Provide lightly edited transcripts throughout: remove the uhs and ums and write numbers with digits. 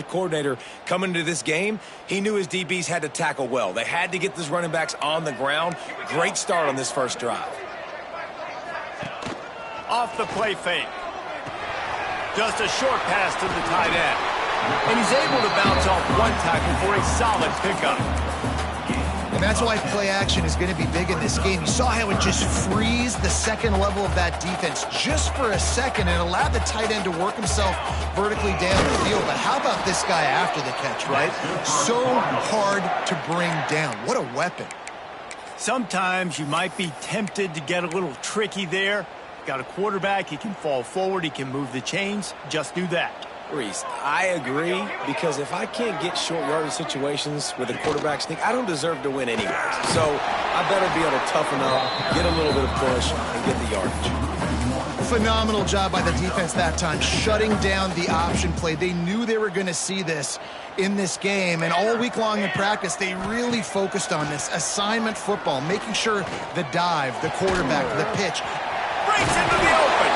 Coordinator coming into this game, he knew his DBs had to tackle well. They had to get these running backs on the ground. Great start on this first drive. Off the play fake. Just a short pass to the tight end. And he's able to bounce off one tackle for a solid pickup. And that's why play action is going to be big in this game. You saw how it just frees the second level of that defense just for a second and allowed the tight end to work himself vertically down the field. But how about this guy after the catch, right? So hard to bring down. What a weapon. Sometimes you might be tempted to get a little tricky there. Got a quarterback, he can fall forward, he can move the chains. Just do that. Reese, I agree, because if I can't get short yardage situations with a quarterback sneak, I don't deserve to win anyways. So I better be able to toughen up, get a little bit of push, and get the yardage. Phenomenal job by the defense that time, shutting down the option play. They knew they were going to see this in this game, and all week long in practice, they really focused on this assignment football, making sure the dive, the quarterback, the pitch. Breaks into the open.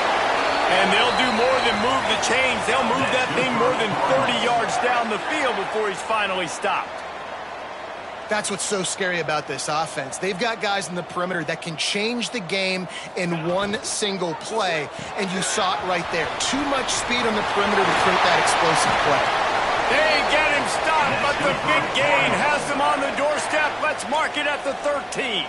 And they'll do more than move the chains. They'll move that thing more than 30 yards down the field before he's finally stopped. That's what's so scary about this offense. They've got guys in the perimeter that can change the game in one single play, and you saw it right there. Too much speed on the perimeter to create that explosive play. They get him stopped, but the big gain has them on the doorstep. Let's mark it at the 13.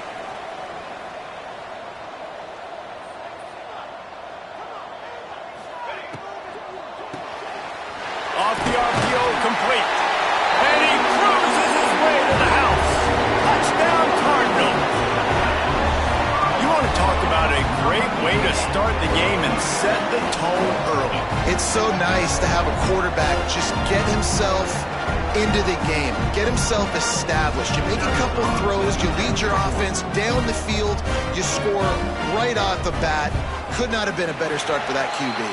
Off the RPO, complete. And he cruises his way to the house. Touchdown, Cardinal. You want to talk about a great way to start the game and set the tone early. It's so nice to have a quarterback just get himself into the game, get himself established. You make a couple throws, you lead your offense down the field, you score right off the bat. Could not have been a better start for that QB.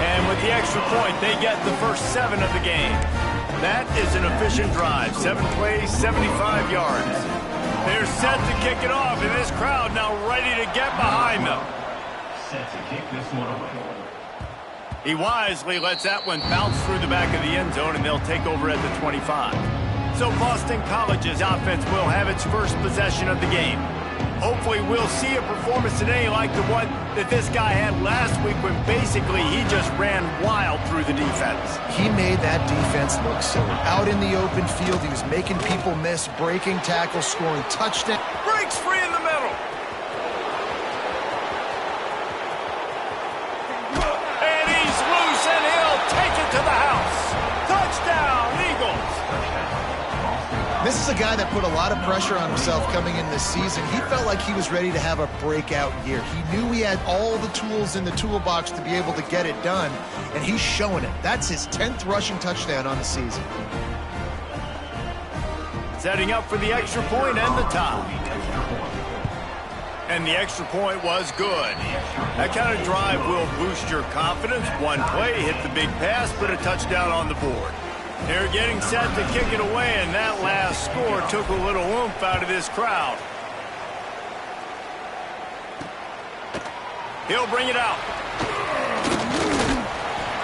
And with the extra point, they get the first 7 of the game. That is an efficient drive. 7 plays, 75 yards. They're set to kick it off, and this crowd now ready to get behind them. Set to kick this one away. He wisely lets that one bounce through the back of the end zone, and they'll take over at the 25. So Boston College's offense will have its first possession of the game. Hopefully we'll see a performance today like the one that this guy had last week when basically he just ran wild through the defense. He made that defense look silly. Out in the open field, he was making people miss, breaking tackles, scoring touchdown. Breaks free in the middle. And he's loose, and he'll take it to the house. Touchdown, Eagles. This is a guy that put a lot of pressure on himself coming in this season. He felt like he was ready to have a breakout year. He knew he had all the tools in the toolbox to be able to get it done, and he's showing it. That's his 10th rushing touchdown on the season. Setting up for the extra point and the tie. And the extra point was good. That kind of drive will boost your confidence. One play, hit the big pass, put a touchdown on the board. They're getting set to kick it away, and that last score took a little oomph out of this crowd. He'll bring it out.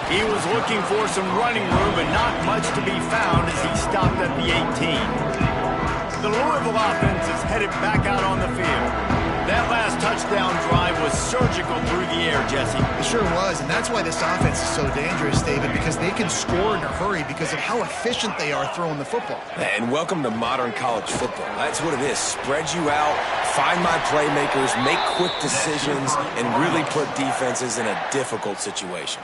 He was looking for some running room, but not much to be found as he stopped at the 18. The Louisville offense is headed back out on the field. That last touchdown drive was surgical through the air, Jesse. It sure was, and that's why this offense is so dangerous, David, because they can score in a hurry because of how efficient they are throwing the football. And welcome to modern college football. That's what it is. Spread you out, find my playmakers, make quick decisions, and really put defenses in a difficult situation.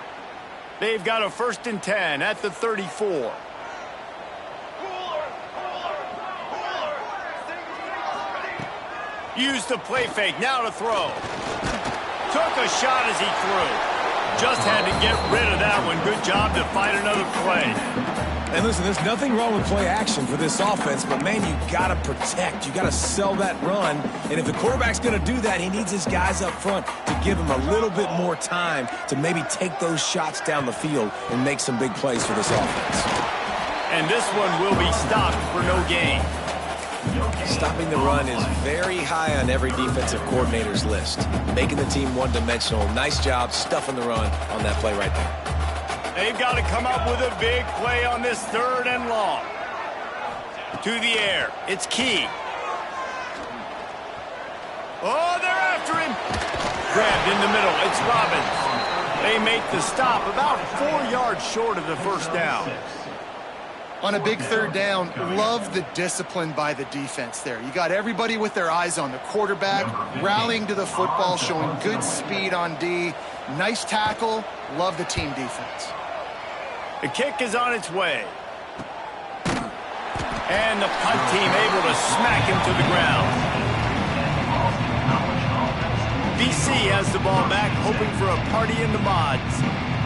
They've got a 1st and 10 at the 34. Used the play fake, now to throw. Took a shot as he threw. Just had to get rid of that one. Good job to find another play. And listen, there's nothing wrong with play action for this offense, but man, you gotta protect. You gotta sell that run. And if the quarterback's gonna do that, he needs his guys up front to give him a little bit more time to maybe take those shots down the field and make some big plays for this offense. And this one will be stopped for no gain. Stopping the run is very high on every defensive coordinator's list. Making the team one-dimensional. Nice job stuffing the run on that play right there. They've got to come up with a big play on this 3rd and long. To the air. It's Key. Oh, they're after him. Grabbed in the middle. It's Robbins. They make the stop about 4 yards short of the first down. On a big 3rd down, love the discipline by the defense there. You got everybody with their eyes on the quarterback, rallying to the football, showing good speed on D. Nice tackle. Love the team defense. The kick is on its way. And the punt team able to smack him to the ground. BC has the ball back, hoping for a party in the mods.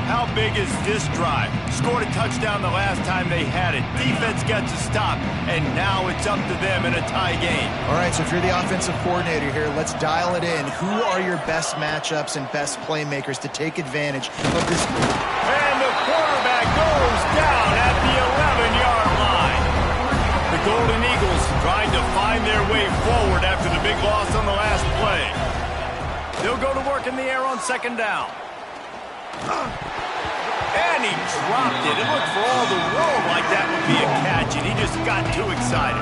How big is this drive? Scored a touchdown the last time they had it. Defense gets a stop, and now it's up to them in a tie game. All right, so if you're the offensive coordinator here, let's dial it in. Who are your best matchups and best playmakers to take advantage of this? And the quarterback goes down at the 11-yard line. The Golden Eagles trying to find their way forward after the big loss on the last play. They'll go to work in the air on 2nd down. And he dropped it. It looked for all the world like that would be a catch, and he just got too excited.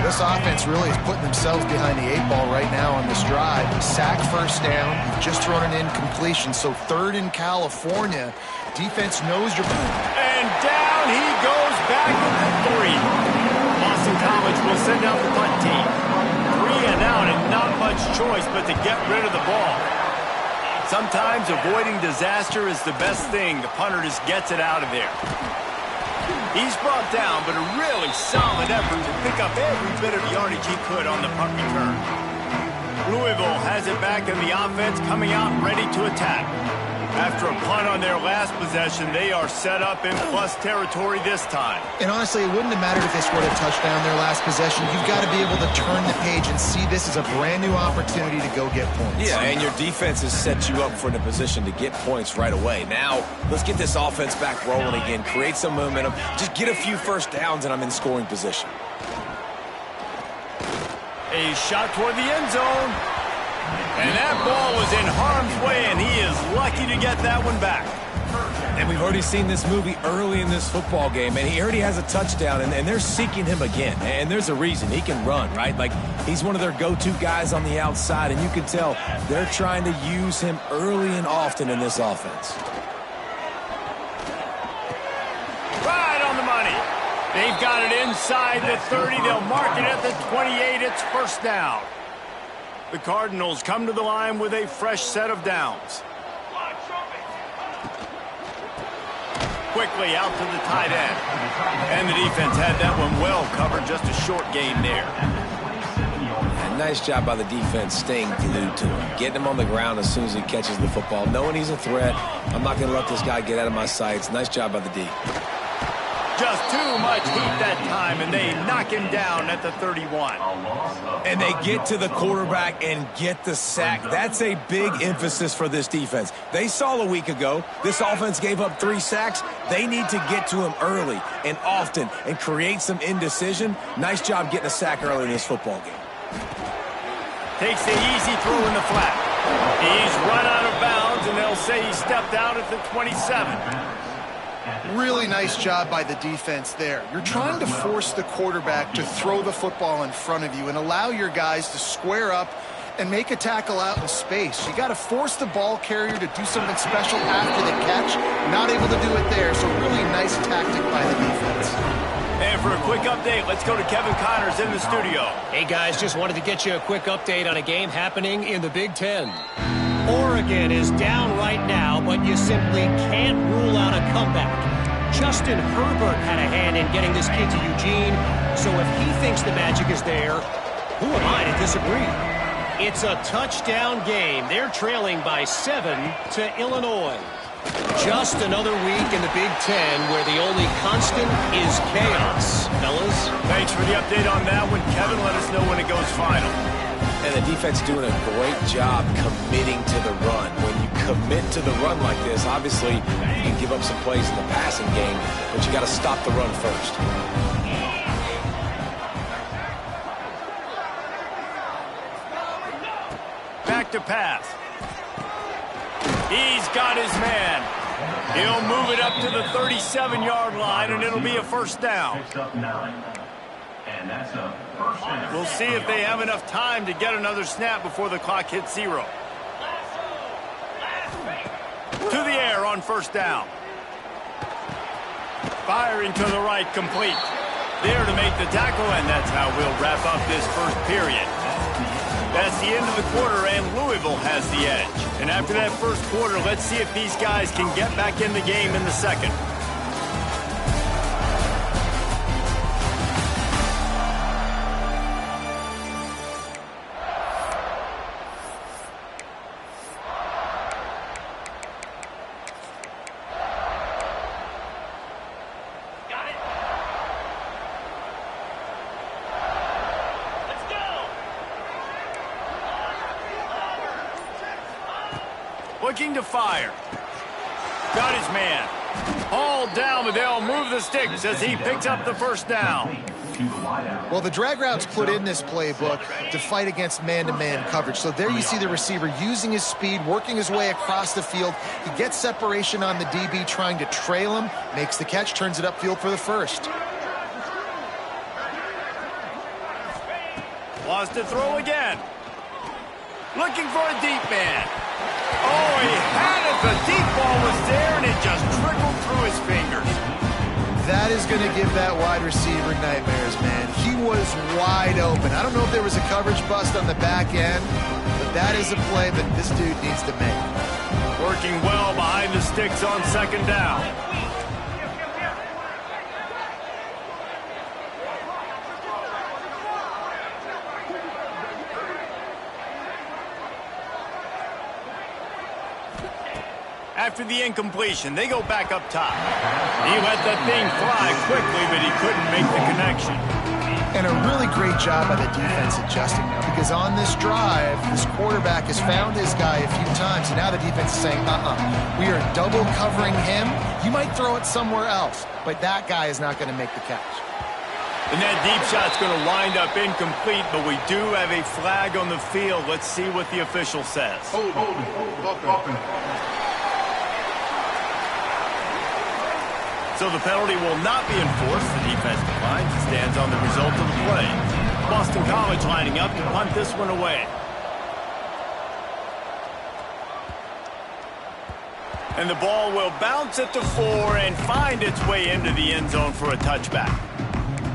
This offense really is putting themselves behind the 8 ball right now on this drive. Sack, 1st down. You've just thrown an incompletion, so 3rd in California. Defense knows you're... And down he goes back with the 3. Boston College will send out the punt team. 3 and out, and not much choice but to get rid of the ball. Sometimes avoiding disaster is the best thing. The punter just gets it out of there. He's brought down, but a really solid effort to pick up every bit of yardage he could on the punt return. Louisville has it back in the offense, coming out ready to attack. After a punt on their last possession, they are set up in plus territory this time. And honestly, it wouldn't have mattered if they scored a touchdown their last possession. You've got to be able to turn the page and see this as a brand new opportunity to go get points. Yeah, and your defense has set you up for a position to get points right away. Now, let's get this offense back rolling again, create some momentum, just get a few first downs, and I'm in scoring position. A shot toward the end zone. And that ball was in harm's way, and he is lucky to get that one back. And we've already seen this movie early in this football game, and he already has a touchdown, and they're seeking him again. And there's a reason. He can run, right? Like, he's one of their go-to guys on the outside, and you can tell they're trying to use him early and often in this offense. Right on the money. They've got it inside the 30. They'll mark it at the 28. It's 1st down. The Cardinals come to the line with a fresh set of downs. Quickly out to the tight end. And the defense had that one well covered. Just a short gain there. And nice job by the defense staying glued to him. Getting him on the ground as soon as he catches the football. Knowing he's a threat. I'm not going to let this guy get out of my sights. Nice job by the D. Just too much heat that time, and they knock him down at the 31. And they get to the quarterback and get the sack. That's a big emphasis for this defense. They saw a week ago, this offense gave up 3 sacks. They need to get to him early and often and create some indecision. Nice job getting a sack early in this football game. Takes the easy throw in the flat. He's run out of bounds, and they'll say he stepped out at the 27. Really nice job by the defense there. You're trying to force the quarterback to throw the football in front of you and allow your guys to square up and make a tackle out in space. You got to force the ball carrier to do something special after the catch. Not able to do it there, so really nice tactic by the defense. And for a quick update, let's go to Kevin Connors in the studio. Hey, guys, just wanted to get you a quick update on a game happening in the Big Ten. Oregon is down right now, but you simply can't rule out a comeback. Justin Herbert had a hand in getting this kid to Eugene, so if he thinks the magic is there, who am I to disagree? It's a touchdown game. They're trailing by 7 to Illinois. Just another week in the Big Ten where the only constant is chaos, fellas. Thanks for the update on that one. Kevin, let us know when it goes final. And the defense doing a great job committing to the run. When you commit to the run like this, obviously you can give up some plays in the passing game, but you got to stop the run first. Back to pass. He's got his man. He'll move it up to the 37-yard line, and it'll be a first down. We'll see if they have enough time to get another snap before the clock hits 0. To the air on first down. Firing to the right, complete. There to make the tackle, and that's how we'll wrap up this first period. That's the end of the quarter, and Louisville has the edge. And after that first quarter, let's see if these guys can get back in the game in the second. Looking to fire. Got his man. Hauled down, but they'll move the sticks as he picks up the first down. Well, the drag routes put in this playbook to fight against man-to-man coverage. So there you see the receiver using his speed, working his way across the field. He gets separation on the DB, trying to trail him, makes the catch, turns it upfield for the first. Wants to throw again. Looking for a deep man. Oh, he had it. The deep ball was there, and it just trickled through his fingers. That is going to give that wide receiver nightmares, man. He was wide open. I don't know if there was a coverage bust on the back end, but that is a play that this dude needs to make. Working well behind the sticks on second down. After the incompletion, they go back up top. He let that thing fly quickly, but he couldn't make the connection. And a really great job by the defense adjusting now, because on this drive, this quarterback has found his guy a few times, and now the defense is saying, we are double covering him. You might throw it somewhere else, but that guy is not going to make the catch. And that deep shot's going to wind up incomplete, but we do have a flag on the field. Let's see what the official says. Hold. So the penalty will not be enforced. The defense declines and stands on the result of the play. Boston College lining up to punt this one away. And the ball will bounce at the 4 and find its way into the end zone for a touchback.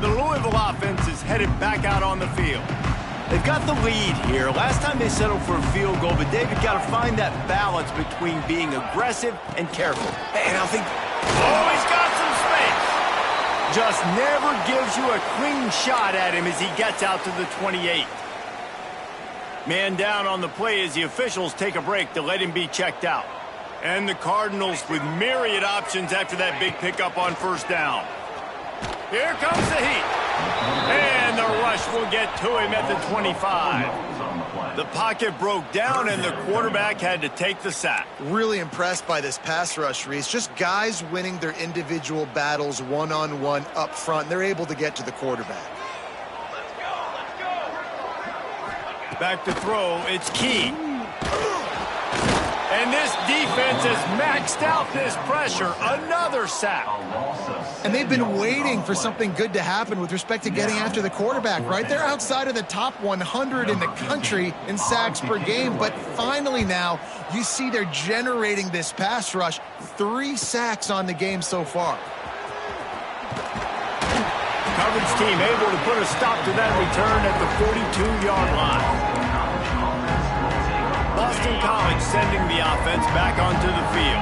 The Louisville offense is headed back out on the field. They've got the lead here. Last time they settled for a field goal, but David got to find that balance between being aggressive and careful. And I think, oh, he's got some space. Just never gives you a clean shot at him as he gets out to the 28. Man down on the play as the officials take a break to let him be checked out. And the Cardinals with myriad options after that big pickup on first down. Here comes the heat. And the rush will get to him at the 25. The pocket broke down, and the quarterback had to take the sack. Really impressed by this pass rush, Reese. Just guys winning their individual battles one-on-one up front. They're able to get to the quarterback. Back to throw. It's Key. And this defense has maxed out this pressure. Another sack. And they've been waiting for something good to happen with respect to getting after the quarterback, right? They're outside of the top 100 in the country in sacks per game. But finally now, you see they're generating this pass rush. 3 sacks on the game so far. Coverage team able to put a stop to that return at the 42-yard line. Boston College sending the offense back onto the field.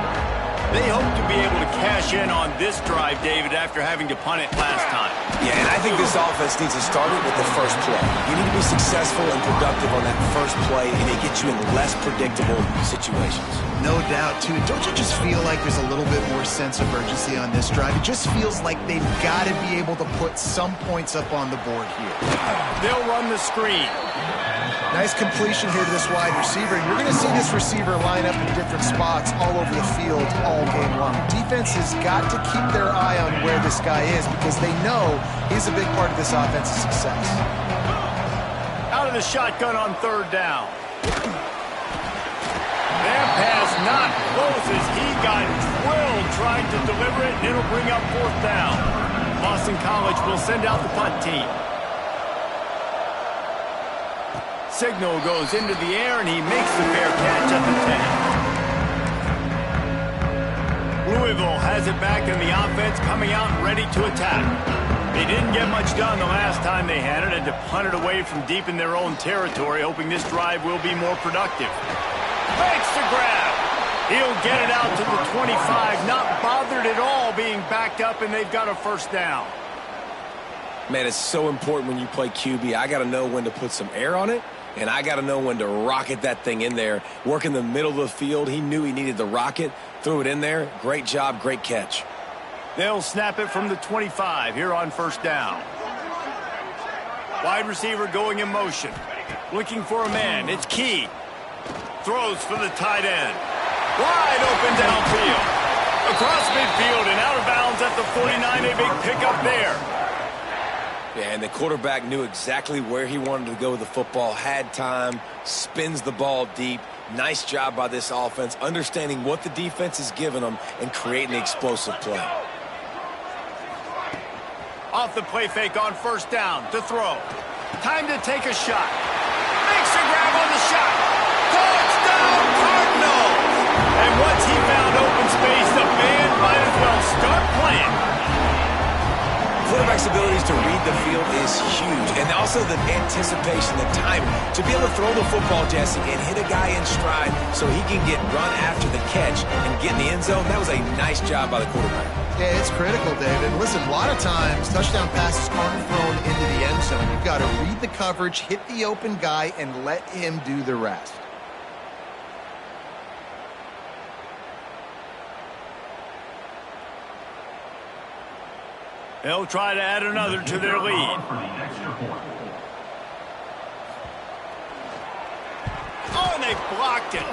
They hope to be able to cash in on this drive, David, after having to punt it last time. Yeah, and I think this offense needs to start it with the first play. You need to be successful and productive on that first play, and it gets you in less predictable situations. No doubt, too. Don't you just feel like there's a little bit more sense of urgency on this drive? It just feels like they've got to be able to put some points up on the board here. They'll run the screen. Nice completion here to this wide receiver. And you're going to see this receiver line up in different spots all over the field all game long. Defense has got to keep their eye on where this guy is because they know he's a big part of this offense's success. Out of the shotgun on third down. That pass not close as he got trying to deliver it, and it'll bring up 4th down. Boston College will send out the punt team. Signal goes into the air, and he makes the fair catch at the 10. Louisville has it back in the offense, coming out ready to attack. They didn't get much done the last time they had it, and to punt it away from deep in their own territory, hoping this drive will be more productive. Makes the grab. He'll get it out to the 25, not bothered at all being backed up, and they've got a 1st down. Man, it's so important when you play QB. I got to know when to put some air on it, and I got to know when to rocket that thing in there. Work in the middle of the field. He knew he needed the rocket. Threw it in there. Great job, great catch. They'll snap it from the 25 here on 1st down. Wide receiver going in motion. Looking for a man. It's Key. Throws for the tight end. Wide open downfield. Across midfield and out of bounds at the 49. A big pickup there. Yeah, and the quarterback knew exactly where he wanted to go with the football, had time, spins the ball deep. Nice job by this offense, understanding what the defense is giving them and creating an explosive play. Off the play fake on 1st down to throw. Time to take a shot. Makes a grab on the shot. Touchdown, Cardinals! And once he found open space, the band might as well start playing. Quarterback's abilities to read the field is huge, and also the anticipation, the timing. To be able to throw the football, Jesse, and hit a guy in stride so he can get run after the catch and get in the end zone, that was a nice job by the quarterback. Yeah, it's critical, David. Listen, a lot of times, touchdown passes aren't thrown into the end zone. You've got to read the coverage, hit the open guy, and let him do the rest. They'll try to add another to their lead. Oh, and they blocked it.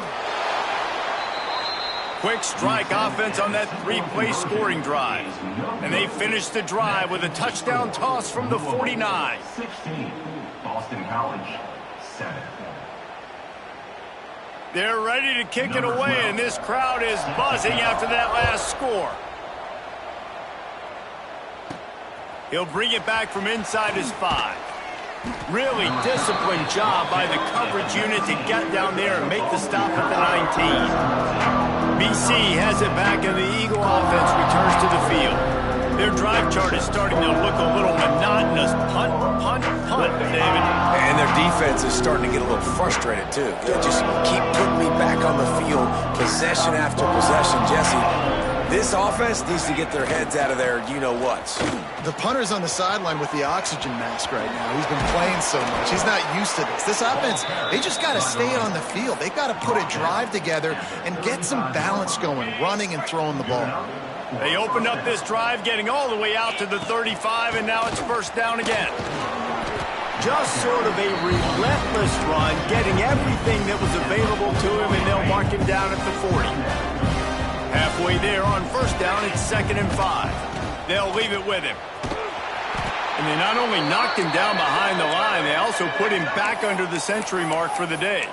Quick strike offense on that 3-play scoring drive. And they finish the drive with a touchdown toss from the 49. 16, Boston College, 7. They're ready to kick it away, and this crowd is buzzing after that last score. He'll bring it back from inside his 5. Really disciplined job by the coverage unit to get down there and make the stop at the 19. BC has it back, and the Eagle offense returns to the field. Their drive chart is starting to look a little monotonous. Punt, punt, punt, David. And their defense is starting to get a little frustrated, too. They just keep putting me back on the field, possession after possession. Jesse, this offense needs to get their heads out of their you-know-whats. The punter's on the sideline with the oxygen mask right now. He's been playing so much. He's not used to this. This offense, they just got to stay on the field. They got to put a drive together and get some balance going, running and throwing the ball. They opened up this drive, getting all the way out to the 35, and now it's 1st down again. Just sort of a relentless run, getting everything that was available to him, and they'll mark him down at the 40. Halfway there on 1st down, it's 2nd and 5. They'll leave it with him. And they not only knocked him down behind the line, they also put him back under the century mark for the day.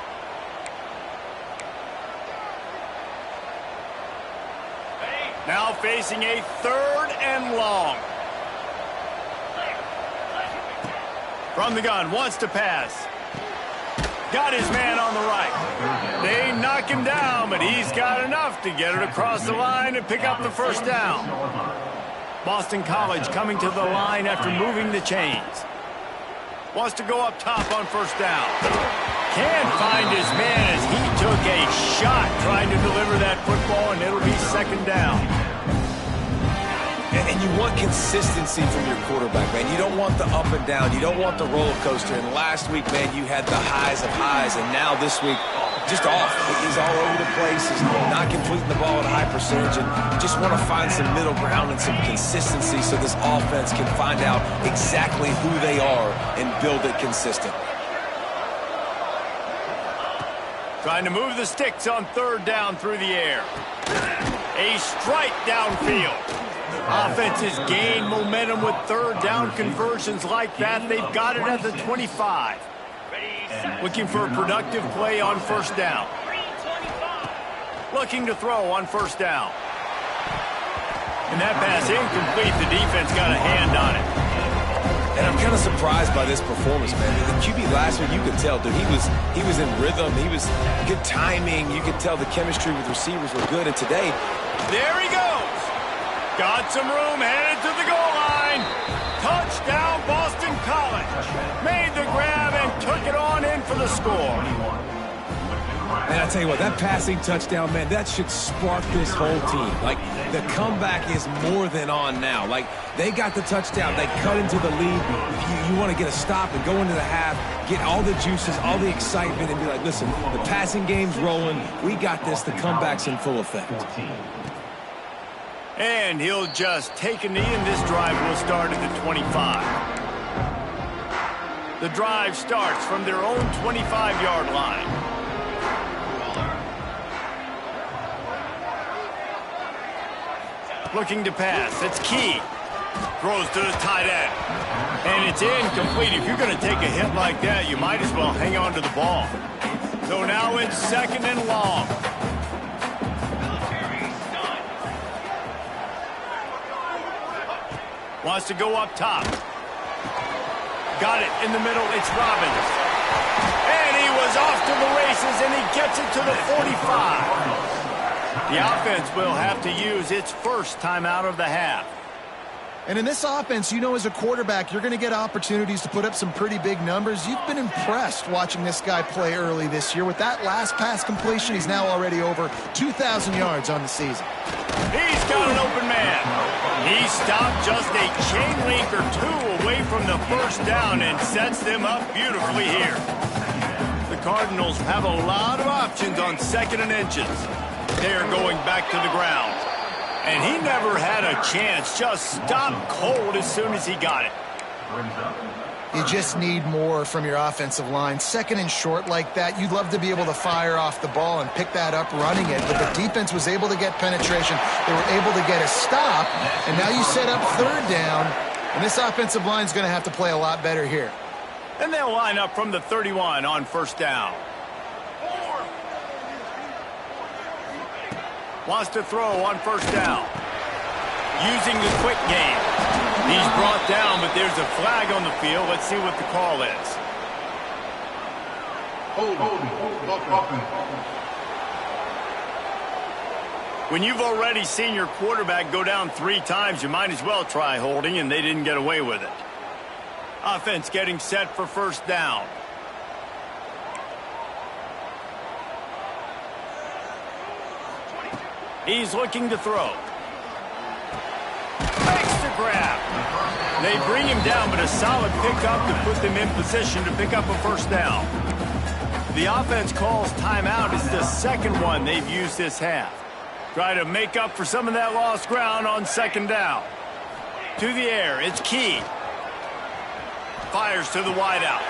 Now facing a 3rd and long. From the gun, wants to pass. Got his man on the right. They knock him down, but he's got enough to get it across the line and pick up the 1st down. Boston College coming to the line after moving the chains. Wants to go up top on 1st down. Can't find his man as he took a shot trying to deliver that football, and it'll be 2nd down. And you want consistency from your quarterback, man. You don't want the up and down. You don't want the roller coaster. And last week, man, you had the highs of highs. And now this week, just off. He's all over the place. He's not completing the ball at a high percentage. And you just want to find some middle ground and some consistency so this offense can find out exactly who they are and build it consistent. Trying to move the sticks on 3rd down through the air. A strike downfield. Offense has gained momentum with 3rd down conversions like that. They've got it at the 25. Looking for a productive play on 1st down. Looking to throw on 1st down. And that pass incomplete. The defense got a hand on it. And I'm kind of surprised by this performance, man. The QB last week, you could tell, dude, he was in rhythm. He was good timing. You could tell the chemistry with receivers were good. And today, there he goes. Got some room, headed to the goal line. Touchdown, Boston College. Made the grab and took it on in for the score. And I tell you what, that passing touchdown, man, that should spark this whole team. Like, the comeback is more than on now. Like, they got the touchdown. They cut into the lead. You want to get a stop and go into the half, get all the juices, all the excitement, and be like, listen, the passing game's rolling. We got this. The comeback's in full effect. And he'll just take a knee, and this drive will start at the 25. The drive starts from their own 25-yard line. Looking to pass. It's Key. Throws to the tight end. And it's incomplete. If you're going to take a hit like that, you might as well hang on to the ball. So now it's second and long. Wants to go up top. Got it in the middle. It's Robbins. And he was off to the races, and he gets it to the 45. The offense will have to use its first timeout of the half. And in this offense, you know, as a quarterback, you're going to get opportunities to put up some pretty big numbers. You've been impressed watching this guy play early this year. With that last pass completion, he's now already over 2,000 yards on the season. He's got an open man. He stopped just a chain link or two away from the first down and sets them up beautifully here. The Cardinals have a lot of options on second and inches. They're going back to the ground. And he never had a chance. Just stopped cold as soon as he got it. You just need more from your offensive line. Second and short like that, you'd love to be able to fire off the ball and pick that up running it. But the defense was able to get penetration. They were able to get a stop. And now you set up third down. And this offensive line is going to have to play a lot better here. And they'll line up from the 31 on first down. Wants to throw on first down. Using the quick game. He's brought down, but there's a flag on the field. Let's see what the call is. When you've already seen your quarterback go down 3 times, you might as well try holding, and they didn't get away with it. Offense getting set for first down. He's looking to throw. Makes the grab. They bring him down, but a solid pickup to put them in position to pick up a first down. The offense calls timeout. It's the second one they've used this half. Try to make up for some of that lost ground on second down. To the air, it's Key. Fires to the wideout.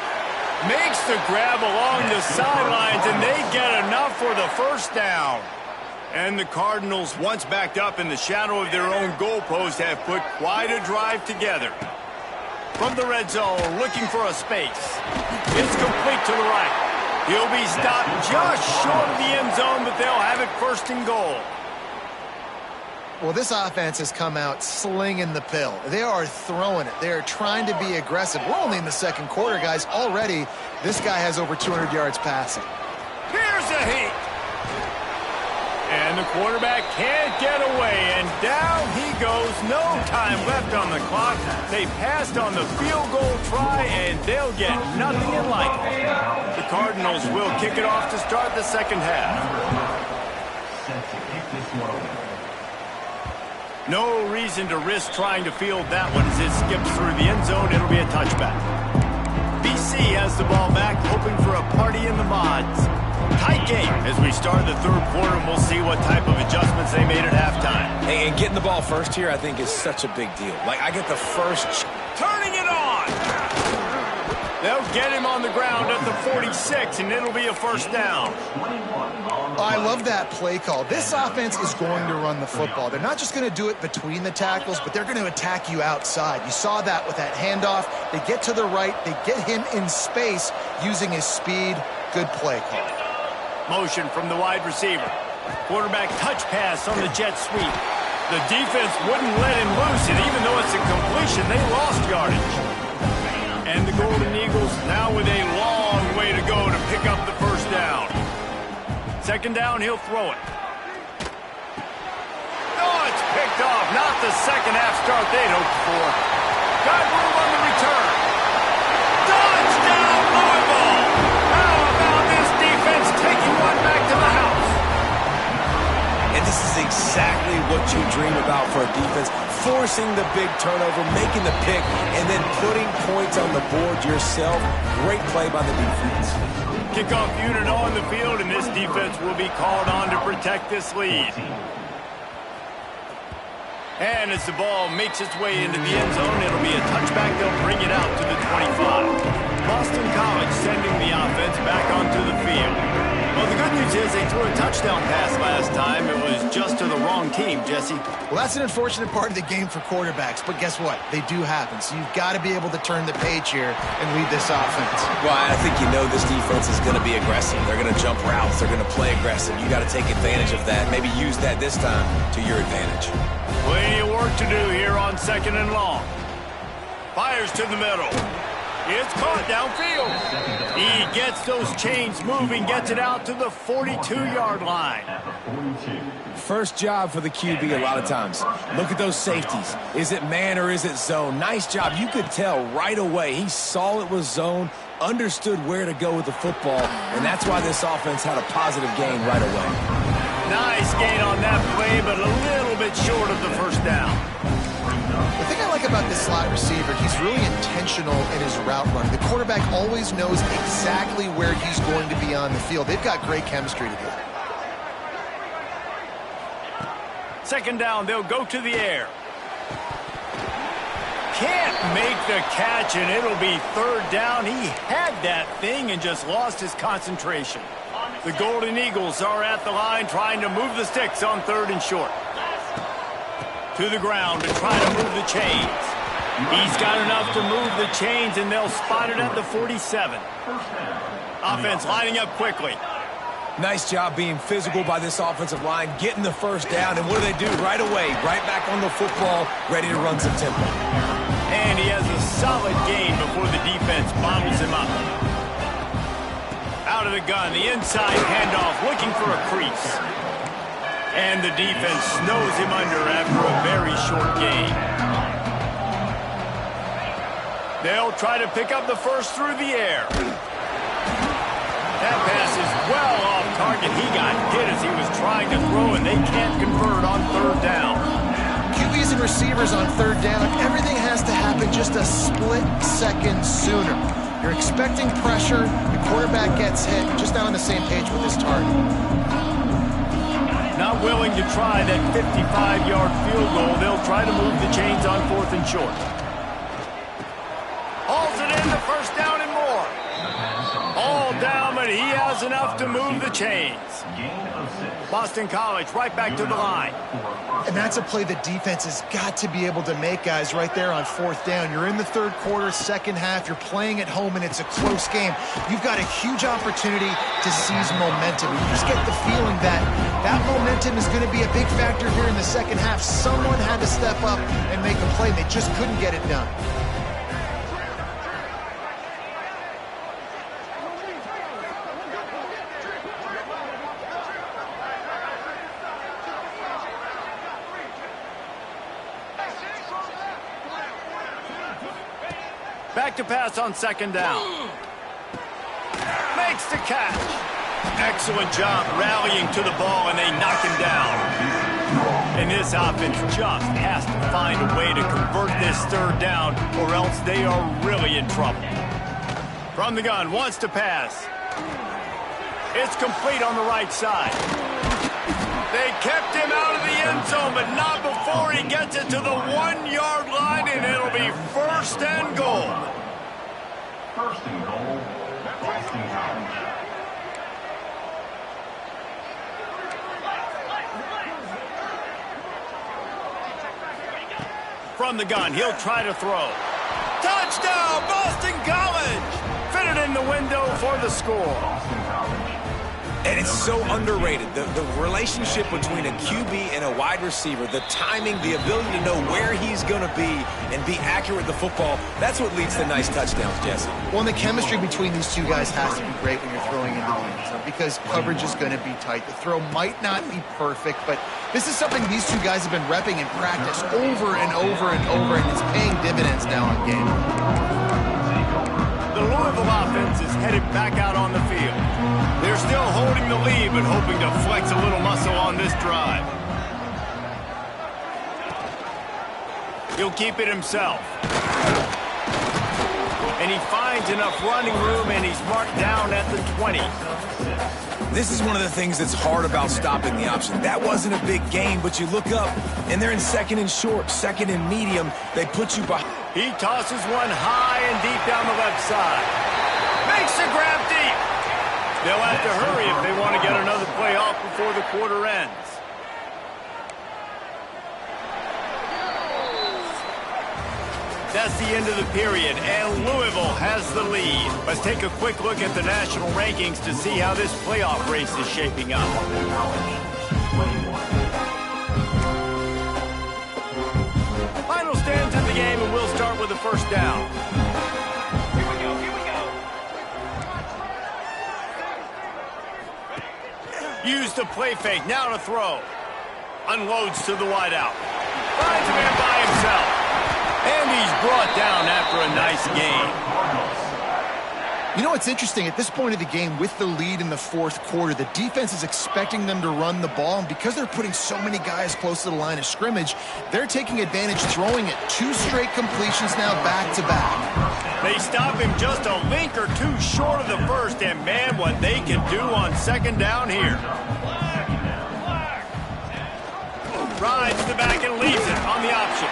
Makes the grab along the sidelines, and they get enough for the first down. And the Cardinals, once backed up in the shadow of their own goalpost, have put quite a drive together. From the red zone, looking for a space. It's complete to the right. He'll be stopped just short of the end zone, but they'll have it first and goal. Well, this offense has come out slinging the pill. They are throwing it. They are trying to be aggressive. We're only in the second quarter, guys. Already, this guy has over 200 yards passing. Here's a heat. And the quarterback can't get away, and down he goes. No time left on the clock. They passed on the field goal try, and they'll get nothing in like it. The Cardinals will kick it off to start the second half. No reason to risk trying to field that one as it skips through the end zone. It'll be a touchback. BC has the ball back, hoping for a party in the mods. Tight game as we start the third quarter, and we'll see what type of adjustments they made at halftime. And getting the ball first here, I think, is such a big deal. Like, I get the first... Turning it on! They'll get him on the ground at the 46, and it'll be a first down. I love that play call. This offense is going to run the football. They're not just going to do it between the tackles, but they're going to attack you outside. You saw that with that handoff. They get to the right. They get him in space using his speed. Good play call. Motion from the wide receiver. Quarterback touch pass on the jet sweep. The defense wouldn't let him loose, and even though it's a completion, they lost yardage. And the Golden Eagles now with a long way to go to pick up the first down. Second down, he'll throw it. Oh, it's picked off. Not the second half start they'd hoped for. Got room on the return. Touchdown, Louisville! How about this defense taking one back to the house? And this is exactly what you dream about for a defense. Forcing the big turnover, making the pick, and then putting points on the board yourself. Great play by the defense. Kickoff unit on the field, and this defense will be called on to protect this lead. And as the ball makes its way into the end zone, it'll be a touchback. They'll bring it out to the 25. Boston College sending the offense back onto the field. Well, the good news is they threw a touchdown pass last time. It was just to the wrong team, Jesse. Well, that's an unfortunate part of the game for quarterbacks, but guess what? They do happen. So you've got to be able to turn the page here and lead this offense. Well, I think you know this defense is going to be aggressive. They're going to jump routes. They're going to play aggressive. You got to take advantage of that. Maybe use that this time to your advantage. Plenty of work to do here on second and long. Fires to the middle. It's caught downfield. He gets those chains moving, gets it out to the 42-yard line. First job for the QB a lot of times. Look at those safeties. Is it man or is it zone? Nice job. You could tell right away. He saw it was zone, understood where to go with the football, and that's why this offense had a positive gain right away. Nice gain on that play, but a little bit short of the first down. The thing I like about this slot receiver, he's really intentional in his route run. The quarterback always knows exactly where he's going to be on the field. They've got great chemistry together. Second down, they'll go to the air. Can't make the catch, and it'll be third down. He had that thing and just lost his concentration. The Golden Eagles are at the line trying to move the sticks on third and short. To the ground to try to move the chains. He's got enough to move the chains, and they'll spot it at the 47. Offense lining up quickly. Nice job being physical by this offensive line, getting the first down, and what do? Right away, right back on the football, ready to run some tempo. And he has a solid gain before the defense bottles him up. Out of the gun, the inside handoff, looking for a crease. And the defense snows him under after a very short gain. They'll try to pick up the first through the air. That pass is well off target. He got hit as he was trying to throw, and they can't convert on third down. QBs and receivers on third down, everything has to happen just a split second sooner. You're expecting pressure, the quarterback gets hit, just not on the same page with his target. Not willing to try that 55-yard field goal. They'll try to move the chains on fourth and short. Hauls it in, the first down and more. All down, but he has enough to move the chains. Boston College right back to the line. And that's a play the defense has got to be able to make, guys, right there on fourth down. You're in the third quarter, second half. You're playing at home, and it's a close game. You've got a huge opportunity to seize momentum. You just get the feeling that that momentum is going to be a big factor here in the second half. Someone had to step up and make a play, and they just couldn't get it done. Back to pass on second down. Makes the catch. Excellent job rallying to the ball, and they knock him down. And this offense just has to find a way to convert this third down, or else they are really in trouble. From the gun, wants to pass. It's complete on the right side. They kept him out of the end zone, but not before he gets it to the 1-yard line, and it'll be first and goal. First and goal, Boston College. From the gun, he'll try to throw. Touchdown, Boston College! Fitted in the window for the score. Boston College. And it's so underrated. The relationship between a QB and a wide receiver, the timing, the ability to know where he's going to be and be accurate with the football, that's what leads to nice touchdowns, Jesse. Well, and the chemistry between these two guys has to be great when you're throwing into the end zone because coverage is going to be tight. The throw might not be perfect, but this is something these two guys have been repping in practice over and over and over, and it's paying dividends now in game. The Louisville offense is headed back out on the field. They're still holding the lead, but hoping to flex a little muscle on this drive. He'll keep it himself. And he finds enough running room, and he's marked down at the 20. This is one of the things that's hard about stopping the option. That wasn't a big gain, but you look up, and they're in second and short, second and medium. They put you behind. He tosses one high and deep down the left side. Makes the grab deep. They'll have to hurry if they want to get another play off before the quarter ends. That's the end of the period, and Louisville has the lead. Let's take a quick look at the national rankings to see how this playoff race is shaping up. Final stands in the game, and we'll start with the first down. Here we go. Use the play fake, now to throw. Unloads to the wideout. Finds a man by himself. And he's brought down after a nice gain. You know what's interesting? At this point of the game, with the lead in the fourth quarter, the defense is expecting them to run the ball, and because they're putting so many guys close to the line of scrimmage, they're taking advantage, throwing it 2 straight completions now back-to-back. They stop him just a link or two short of the first, and man, what they can do on second down here. Rides the back and leaves it on the option.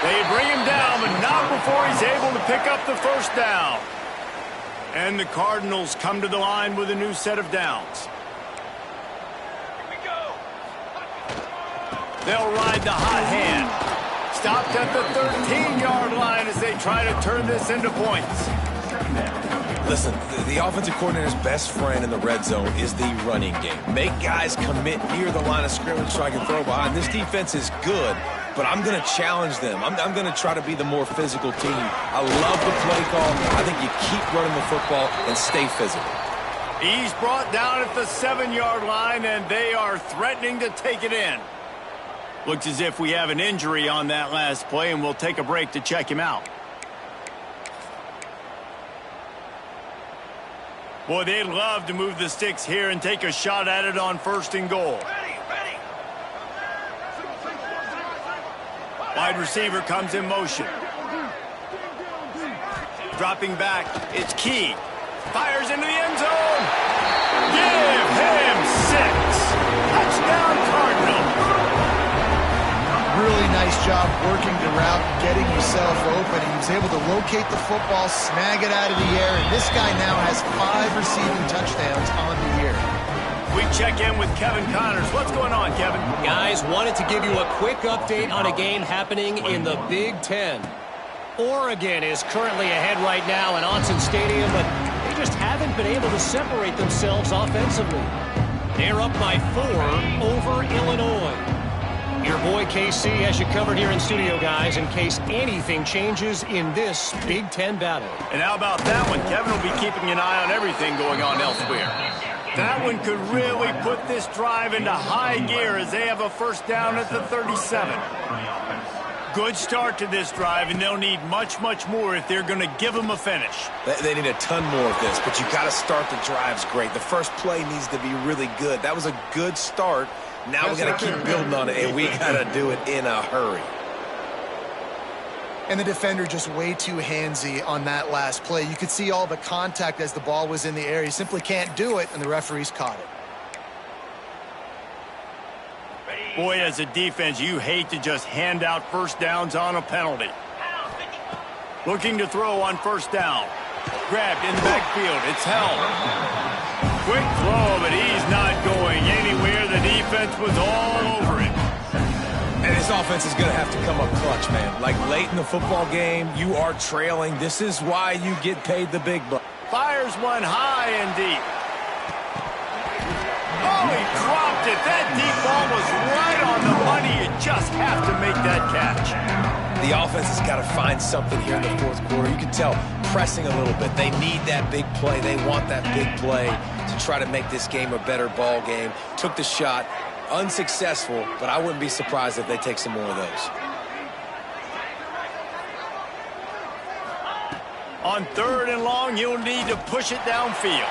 They bring him down, but not before he's able to pick up the first down. And the Cardinals come to the line with a new set of downs. Here we go. They'll ride the hot hand. Stopped at the 13-yard line as they try to turn this into points. Listen, the offensive coordinator's best friend in the red zone is the running game. Make guys commit near the line of scrimmage so I can throw behind. This defense is good, but I'm going to challenge them. I'm going to try to be the more physical team. I love the play call. I think you keep running the football and stay physical. He's brought down at the 7-yard line, and they are threatening to take it in. Looks as if we have an injury on that last play, and we'll take a break to check him out. Boy, they'd love to move the sticks here and take a shot at it on 1st and goal. Wide receiver comes in motion. Dropping back, it's Key. Fires into the end zone. Give him 6. Touchdown, Cardinals. Really nice job working the route, getting yourself open. He was able to locate the football, snag it out of the air, and this guy now has 5 receiving touchdowns on the year. We check in with Kevin Connors. What's going on, Kevin? Guys, wanted to give you a quick update on a game happening in the Big Ten. Oregon is currently ahead right now in Autzen Stadium, but they just haven't been able to separate themselves offensively. They're up by 4 over Illinois. Your boy KC has you covered here in studio, guys, in case anything changes in this Big Ten battle. And how about that one? Kevin will be keeping an eye on everything going on elsewhere. That one could really put this drive into high gear as they have a first down at the 37. Good start to this drive, and they'll need much, much more if they're going to give them a finish. They need a ton more of this, but you got to start the drives great. The first play needs to be really good. That was a good start. Now we got to keep building on it, and we got to do it in a hurry. And the defender just way too handsy on that last play. You could see all the contact as the ball was in the air. He simply can't do it, and the referees caught it. Boy, as a defense, you hate to just hand out first downs on a penalty. Looking to throw on first down. Grabbed in the backfield. It's held. Quick throw, but he's not going anywhere. The defense was all over it. And this offense is going to have to come up clutch, man. Like late in the football game, you are trailing. This is why you get paid the big bucks. Fires one high and deep. he dropped it. That deep ball was right on the money. You just have to make that catch. The offense has got to find something here in the fourth quarter. You can tell pressing a little bit. They need that big play. They want that big play to try to make this game a better ball game. Took the shot, unsuccessful, but I wouldn't be surprised if they take some more of those. On 3rd and long, you'll need to push it downfield.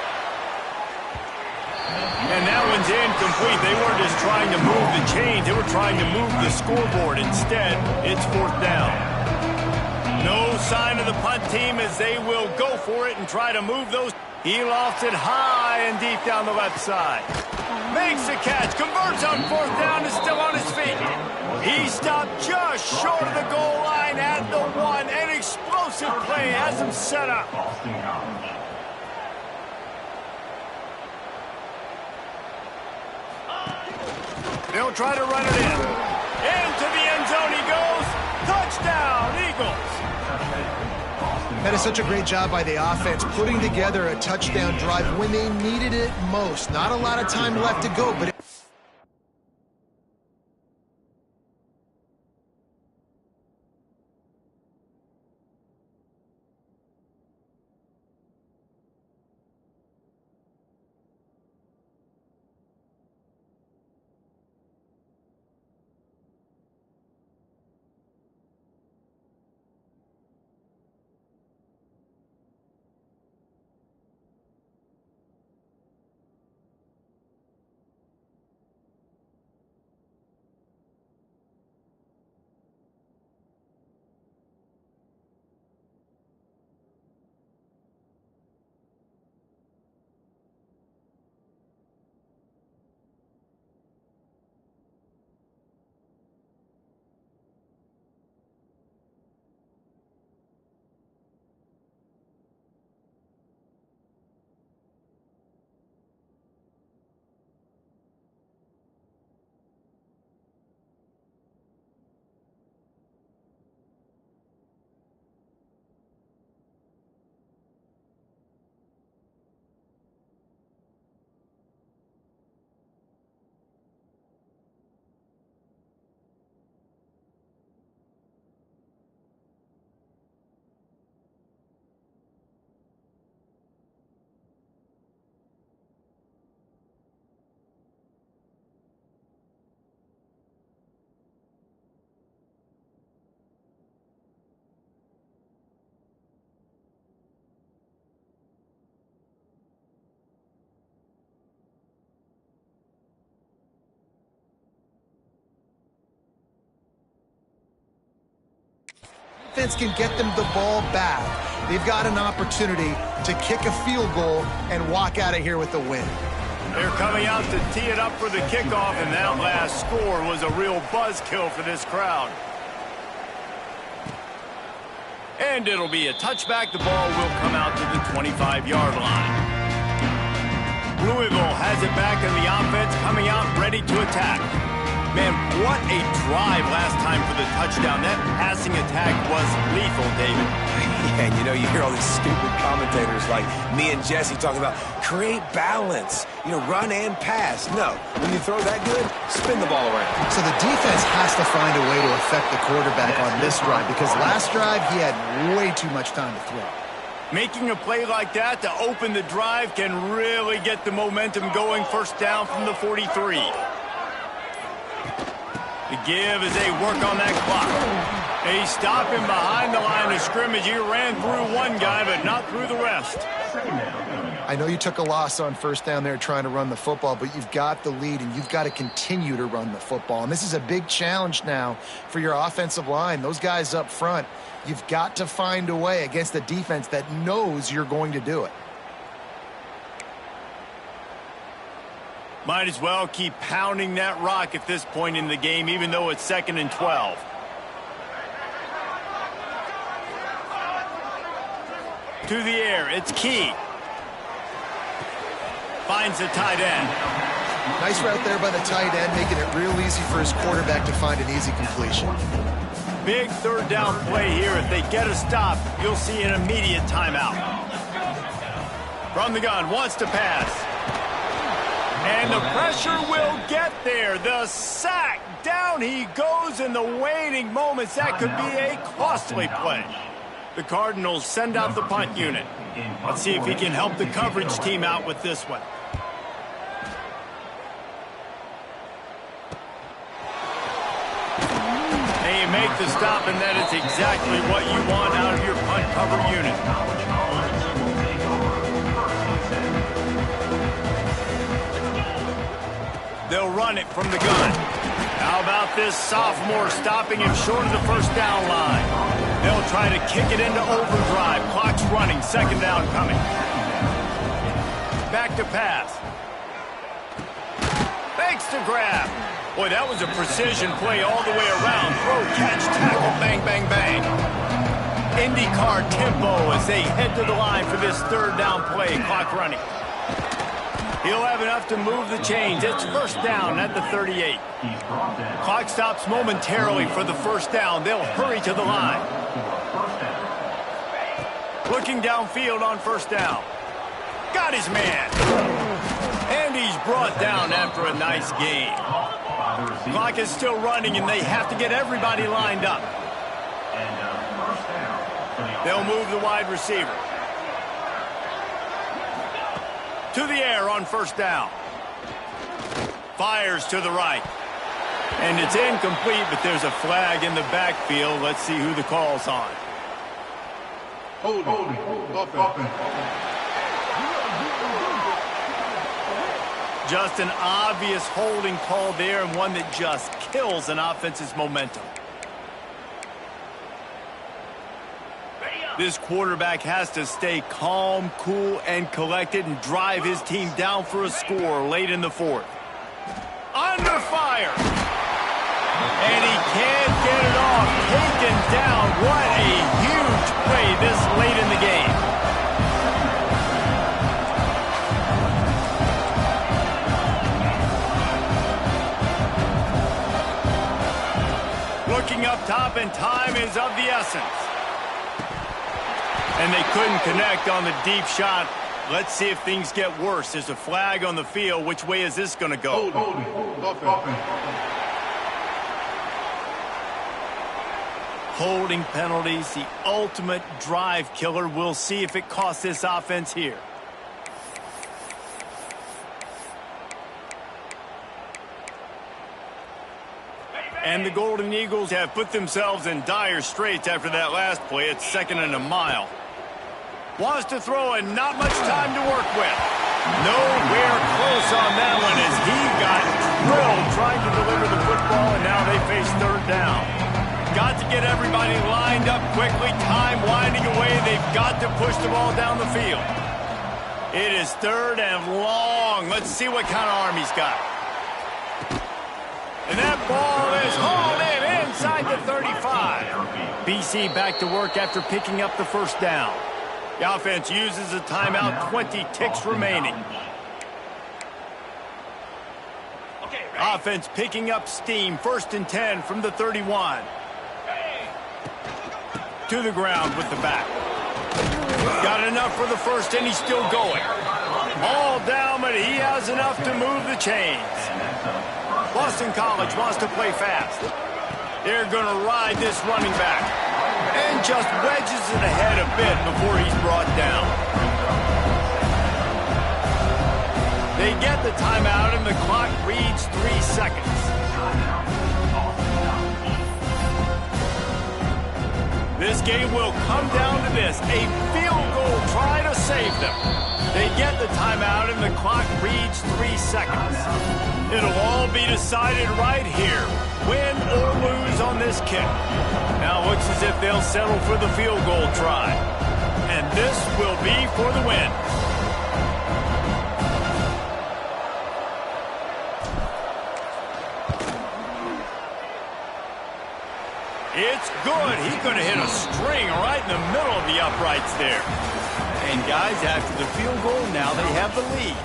And that one's incomplete. They weren't just trying to move the chains. They were trying to move the scoreboard. Instead, it's 4th down. No sign of the punt team as they will go for it and try to move those. He lofts it high and deep down the left side. Makes the catch. Converts on 4th down. Is still on his feet. He stopped just short of the goal line at the 1. An explosive play has him set up. They'll try to run it in. Into the end zone he goes. Touchdown, Eagles. That is such a great job by the offense, putting together a touchdown drive when they needed it most. Not a lot of time left to go, but defense can get them the ball back. They've got an opportunity to kick a field goal and walk out of here with a win. They're coming out to tee it up for the kickoff, and that last score was a real buzzkill for this crowd. And it'll be a touchback. The ball will come out to the 25-yard line. Louisville has it back in the offense, coming out ready to attack. Man, what a drive last time for the touchdown. That passing attack was lethal, David. Yeah, and you know, you hear all these stupid commentators like me and Jesse talking about create balance, you know, run and pass. No, when you throw that good, spin the ball around. So the defense has to find a way to affect the quarterback on this drive, because last drive he had way too much time to throw. Making a play like that to open the drive can really get the momentum going. First down from the 43. The give as they work on that clock. They stop him behind the line of scrimmage. He ran through one guy, but not through the rest. I know you took a loss on first down there trying to run the football, but you've got the lead, and you've got to continue to run the football. And this is a big challenge now for your offensive line. Those guys up front, you've got to find a way against a defense that knows you're going to do it. Might as well keep pounding that rock at this point in the game, even though it's 2nd and 12. To the air, it's Key. Finds the tight end. Nice route there by the tight end, making it real easy for his quarterback to find an easy completion. Big third down play here. If they get a stop, you'll see an immediate timeout. From the gun, wants to pass. And the pressure will get there. The sack. Down he goes in the waiting moments. That could be a costly play. The Cardinals send out the punt unit. Let's see if he can help the coverage team out with this one. And you make the stop, and that is exactly what you want out of your punt cover unit. They'll run it from the gun. How about this sophomore stopping him short of the first down line? They'll try to kick it into overdrive. Clock's running. Second down coming. Back to pass. Fakes to grab. Boy, that was a precision play all the way around. Throw, catch, tackle, bang, bang, bang. IndyCar tempo as they head to the line for this third down play. Clock running. He'll have enough to move the chains. It's first down at the 38. Clock stops momentarily for the first down. They'll hurry to the line. Looking downfield on first down. Got his man. And he's brought down after a nice gain. Clock is still running, and they have to get everybody lined up. They'll move the wide receiver. To the air on first down. Fires to the right. And it's incomplete, but there's a flag in the backfield. Let's see who the call's on. Just an obvious holding call there, and one that just kills an offense's momentum. This quarterback has to stay calm, cool, and collected and drive his team down for a score late in the fourth. Under fire. And he can't get it off. Taken down. What a huge play this late in the game. Looking up top, and time is of the essence. And they couldn't connect on the deep shot. Let's see if things get worse. There's a flag on the field. Which way is this going to go? Holding penalties, the ultimate drive killer. We'll see if it costs this offense here. And the Golden Eagles have put themselves in dire straits after that last play. It's second and a mile. Wants to throw, and not much time to work with. Nowhere close on that one as he got drilled trying to deliver the football, and now they face third down. Got to get everybody lined up quickly. Time winding away. They've got to push the ball down the field. It is third and long. Let's see what kind of arm he's got. And that ball is hauled in inside the 35. BC back to work after picking up the first down. The offense uses a timeout, 20 ticks remaining. Offense picking up steam, first and 10 from the 31. To the ground with the back. Got enough for the first, and he's still going. All down, but he has enough to move the chains. Boston College wants to play fast. They're going to ride this running back. And just wedges it ahead a bit before he's brought down. They get the timeout, and the clock reads 3 seconds. This game will come down to this. A field goal try to save them. They get the timeout, and the clock reads 3 seconds. It'll all be decided right here. Win or lose on this kick. Now it looks as if they'll settle for the field goal try. And this will be for the win. It's good. He could have hit a string right in the middle of the uprights there. And guys, after the field goal, now they have the lead.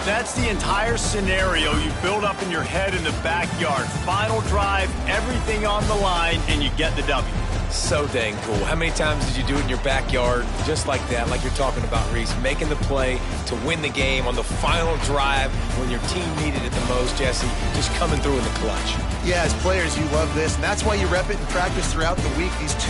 That's the entire scenario you build up in your head in the backyard. Final drive, everything on the line, and you get the W. So dang cool. How many times did you do it in your backyard just like that, like you're talking about, Reese, making the play to win the game on the final drive when your team needed it the most, Jesse, just coming through in the clutch. Yeah, as players, you love this, and that's why you rep it in practice throughout the week. These two